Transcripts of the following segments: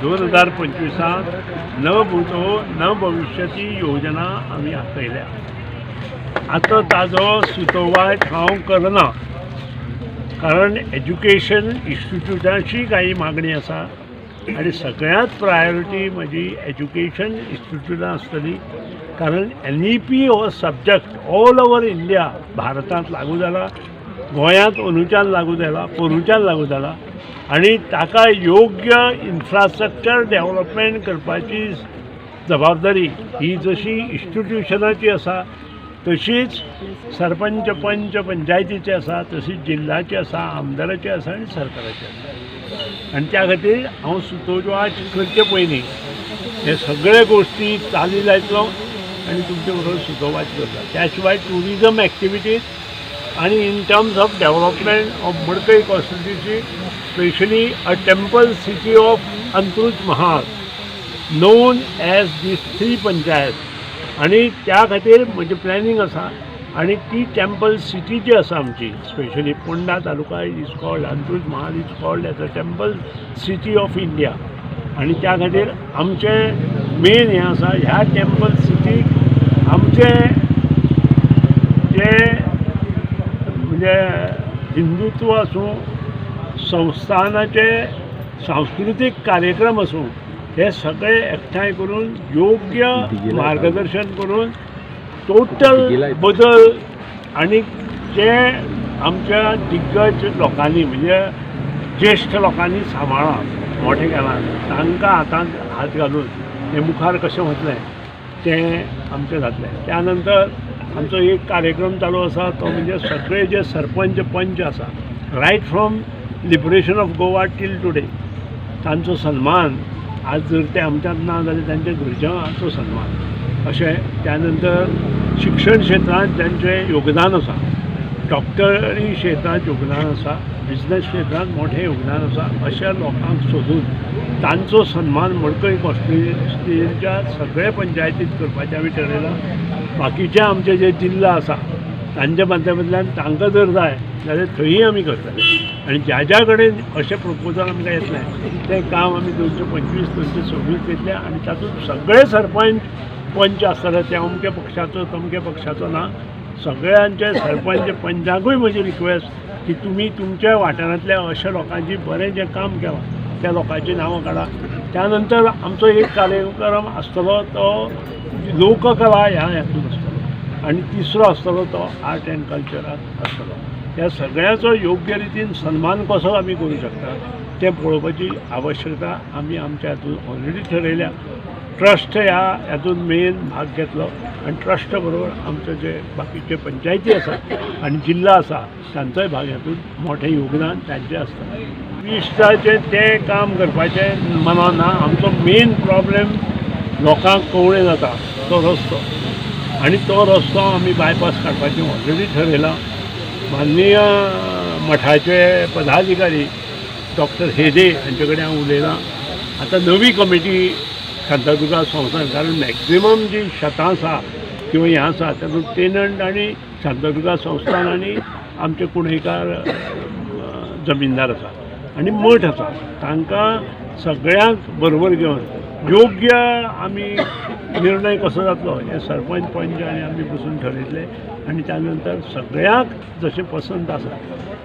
2025 न भूतो न भविष्यती योजना आमी आखयल्या. आतां ताजो सुतोवाद हांव करना, कारण एज्युकेशन इन्स्टिट्यूटाची काही मागणी आसा आनी सगळ्यांत प्रायोरिटी म्हजी एज्युकेशन इन्स्टिट्यूटां आसतली, कारण NEP हो सब्जेक्ट ऑल ओवर इंडिया भारतांत लागू जाला, गोंयांत अंदूच्यान लागू जाला, पोरूच्यान लागू जाला आनी ताका योग्य इन्फ्रास्ट्रक्चर डेव्हलपमेंट करपाची जबाबदारी ही जशी इन्स्टिट्यूशनाची आसा तशीच सरपंच पंच पंचायतीची आसा, तशीच जिल्ल्याची आसा, आमदाराची आसा आनी सरकाराची आसा. आनी त्या खातीर हांव सुतोवाद करचे पयलीं हे सगळे गोश्टी चाली लायतलो आनी तुमचे बरोबर सुतोवाद करता. त्या शिवाय टुरिजम एक्टिविटीज आनी in terms of development of Madkai constituency, specially a temple city of Antruz Mahal known as the 3 panchayat, आनी त्या खातीर म्हजें प्लॅनिंग आसा. आनी ती टेम्पल सिटी जी आसा आमची, specially Ponda taluka is called, Antruz Mahal is called as a temple city of India. आनी त्या खातीर आमचें मेन हें आसा, ह्या टेम्पल सिटीक आमचें जें म्हणजे हिंदुत्व आसूं, संस्थानाचे सांस्कृतीक कार्यक्रम आसूं, हे सगळे एकठांय करून योग्य मार्गदर्शन करून टोटल बदल आनी जे आमच्या दिग्गज लोकांनी म्हणजे ज्येश्ठ लोकांनी सांबाळ्ळां, मोठे केलां, तांकां हातांत हात घालून हे मुखार कशें वतलें तें आमचें जातलें. त्या नंतर आमचो एक कार्यक्रम चालू आसा, तो म्हणजे सगळे जे सरपंच पंच आसा, right from liberation of Goa till today, तांचो सन्मान. आज जर ते आमच्यात ना जाल्यार तांच्या घरच्यांचो सन्मान. अशें त्या नंतर शिक्षण क्षेत्रांत जांचें योगदान आसा, डॉक्टरी क्षेत्रांत योगदान आसा, बिजनस क्षेत्रांत मोठें योगदान आसा, अशा लोकांक सोदून तांचो सन्मान मडकय कॉन्स्टिट्युएन्सीच्या सगळे पंचायतींत करपाचें आमी ठरयलां. बाकीचे आमचे जे जिल्ला आसा तांच्या माध्यमांतल्यान तांकां जर जाय जाल्यार थंयी आमी करतले. आनी ज्या कडेन अशें प्रपोजल आमकां येतलें तें काम आमी 2025 2026 घेतलें. आनी तातूंत सगळे सरपंच पंच आसतले, ते अमके पक्षाचो तमके पक्षाचो ना, सगळ्यांचे सरपंच पंचांकूय म्हजी रिक्वेस्ट की तुमी तुमच्या वाठारांतल्या अशा लोकांची बरें जें काम केलां त्या लोकांची नांवां काडा. त्या नंतर आमचो एक कार्यक्रम आसतलो तो लोककला ह्या हातूंत आसतलो, आनी तिसरो आसतलो तो आर्ट एंड कल्चरांत आसतलो. ह्या सगळ्याचो योग्य रितीन सन्मान कसो आमी करूं शकता तें पळोवपाची आवश्यकता आमी आमच्या हातूंत ऑलरेडी ठरयल्या. ट्रस्ट ह्या हातूंत मेन भाग घेतलो आनी ट्रस्ट बरोबर आमचे जे बाकीचे पंचायती आसा आनी जिल्ला आसा तांचोय भाग हातूंत मोठें योगदान तांचें आसता. इश्टाचें तें काम करपाचें मनान ना. आमचो मेन प्रॉब्लेम लोकांक कवळें जाता तो रस्तो, आनी तो रस्तो आमी बायपास काडपाचें ऑलरेडी ठरयलां. माननीय मठाचे पदाधिकारी डॉक्टर हेदे हांचे कडेन हांव उलयलां. आतां नवी कमिटी शांतादुर्गा संस्थान, कारण मॅक्झिमम जी शेतां आसा किंवा हें आसा तातूंत टेनंट आनी शांतादुर्गा संस्थान आनी आमचे कुणयकार जमीनदार आसा आनी मठ आसा, तांकां सगळ्यांक बरोबर घेवन योग्य आमी निर्णय कसो जातलो हे सरपंच पंच आनी आमी बसून ठरयतले. आनी त्या नंतर सगळ्यांक जशें पसंत आसा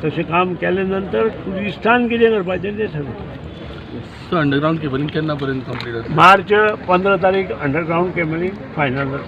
तशें काम केले नंतर ट्युरिस्टान कितें करपाचें तें ठरयतलें. सो अंडरग्राउंड केबलिंग केन्ना पर्यंत कंप्लीट जातलें? मार्च 15 तारीख अंडरग्राउंड केबलिंग फायनल जातलें.